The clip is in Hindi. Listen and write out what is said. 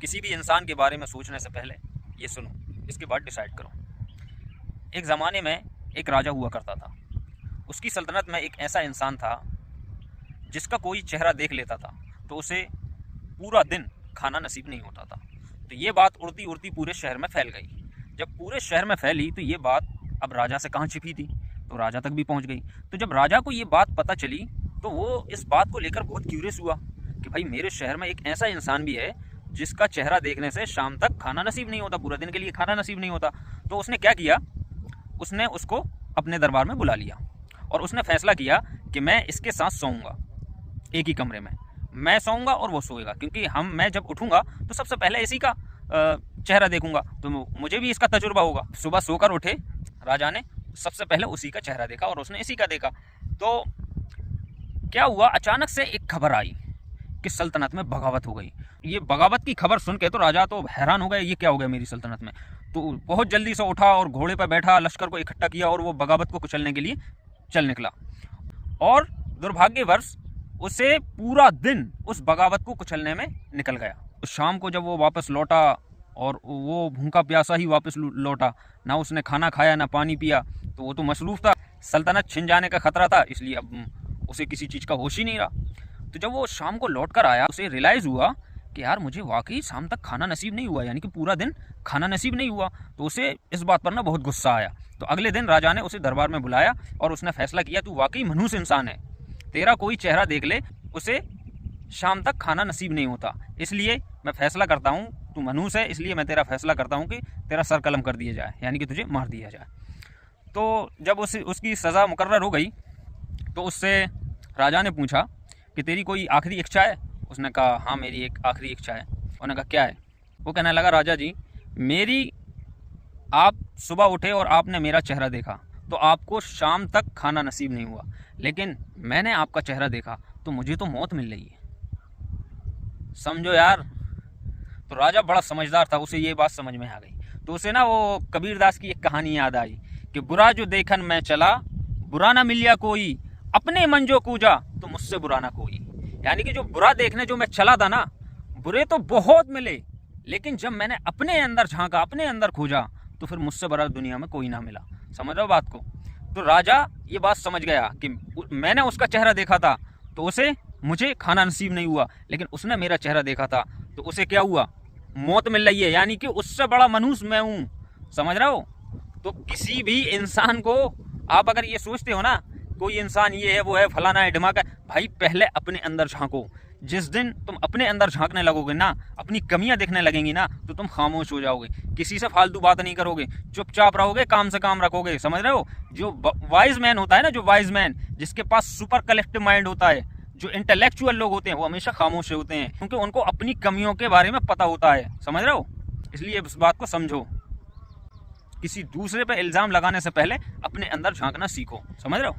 किसी भी इंसान के बारे में सोचने से पहले ये सुनो, इसके बाद डिसाइड करो। एक ज़माने में एक राजा हुआ करता था। उसकी सल्तनत में एक ऐसा इंसान था जिसका कोई चेहरा देख लेता था तो उसे पूरा दिन खाना नसीब नहीं होता था। तो ये बात उड़ती उड़ती पूरे शहर में फैल गई। जब पूरे शहर में फैली तो ये बात अब राजा से कहाँ छिपी थी, तो राजा तक भी पहुँच गई। तो जब राजा को ये बात पता चली तो वो इस बात को लेकर बहुत क्यूरियस हुआ कि भाई मेरे शहर में एक ऐसा इंसान भी है जिसका चेहरा देखने से शाम तक खाना नसीब नहीं होता, पूरा दिन के लिए खाना नसीब नहीं होता। तो उसने क्या किया, उसने उसको अपने दरबार में बुला लिया और उसने फैसला किया कि मैं इसके साथ सोऊंगा, एक ही कमरे में मैं सोऊंगा और वो सोएगा, क्योंकि मैं जब उठूंगा तो सबसे पहले इसी का चेहरा देखूंगा, तो मुझे भी इसका तजुर्बा होगा। सुबह सोकर उठे राजा ने, सबसे पहले उसी का चेहरा देखा और उसने इसी का देखा। तो क्या हुआ, अचानक से एक खबर आई कि सल्तनत में बगावत हो गई। ये बगावत की खबर सुन के तो राजा तो हैरान हो गए, ये क्या हो गया मेरी सल्तनत में। तो बहुत जल्दी से उठा और घोड़े पर बैठा, लश्कर को इकट्ठा किया और वो बगावत को कुचलने के लिए चल निकला। और दुर्भाग्यवश उसे पूरा दिन उस बगावत को कुचलने में निकल गया। शाम को जब वो वापस लौटा और वो भूखा प्यासा ही वापस लौटा, ना उसने खाना खाया ना पानी पिया, तो वो तो मसरूफ़ था, सल्तनत छिन जाने का खतरा था, इसलिए अब उसे किसी चीज़ का होश ही नहीं रहा। तो जब वो शाम को लौट कर आया उसे रियलाइज़ हुआ कि यार मुझे वाकई शाम तक खाना नसीब नहीं हुआ, यानी कि पूरा दिन खाना नसीब नहीं हुआ। तो उसे इस बात पर ना बहुत गुस्सा आया। तो अगले दिन राजा ने उसे दरबार में बुलाया और उसने फैसला किया, तू वाकई मनहूस इंसान है, तेरा कोई चेहरा देख ले उसे शाम तक खाना नसीब नहीं होता, इसलिए मैं फैसला करता हूँ, तू मनहूस है इसलिए मैं तेरा फैसला करता हूँ कि तेरा सर कलम कर दिया जाए, यानी कि तुझे मार दिया जाए। तो जब उसकी सज़ा मुकर्रर हो गई तो उससे राजा ने पूछा कि तेरी कोई आखिरी इच्छा है। उसने कहा हाँ मेरी एक आखिरी इच्छा है। उन्होंने कहा क्या है। वो कहने लगा राजा जी मेरी, आप सुबह उठे और आपने मेरा चेहरा देखा तो आपको शाम तक खाना नसीब नहीं हुआ, लेकिन मैंने आपका चेहरा देखा तो मुझे तो मौत मिल रही है, समझो यार। तो राजा बड़ा समझदार था, उसे ये बात समझ में आ गई। तो उसे ना वो कबीरदास की एक कहानी याद आई कि बुरा जो देखन मैं चला, बुरा ना मिलिया कोई, अपने मन जो कूजा तो मुझसे बुरा ना कोई। यानी कि जो बुरा देखने जो मैं चला था ना, बुरे तो बहुत मिले, लेकिन जब मैंने अपने अंदर झांका, अपने अंदर खोजा, तो फिर मुझसे बड़ा दुनिया में कोई ना मिला। समझ रहे हो बात को। तो राजा ये बात समझ गया कि मैंने उसका चेहरा देखा था तो उसे, मुझे खाना नसीब नहीं हुआ, लेकिन उसने मेरा चेहरा देखा था तो उसे क्या हुआ, मौत मिल रही है, यानी कि उससे बड़ा मनहूस मैं हूँ। समझ रहे हो। तो किसी भी इंसान को आप अगर ये सोचते हो ना कोई इंसान ये है वो है फलाना है ढिमाका, भाई पहले अपने अंदर झांको। जिस दिन तुम अपने अंदर झांकने लगोगे ना, अपनी कमियां दिखने लगेंगी ना, तो तुम खामोश हो जाओगे, किसी से फालतू बात नहीं करोगे, चुपचाप रहोगे, काम से काम रखोगे। समझ रहे हो। जो वाइज मैन होता है ना, जो वाइज मैन जिसके पास सुपर कलेक्टिव माइंड होता है, जो इंटेलेक्चुअल लोग होते हैं वो हमेशा खामोश होते हैं, क्योंकि उनको अपनी कमियों के बारे में पता होता है। समझ रहे हो। इसलिए इस बात को समझो, किसी दूसरे पे इल्ज़ाम लगाने से पहले अपने अंदर झांकना सीखो। समझ रहे हो।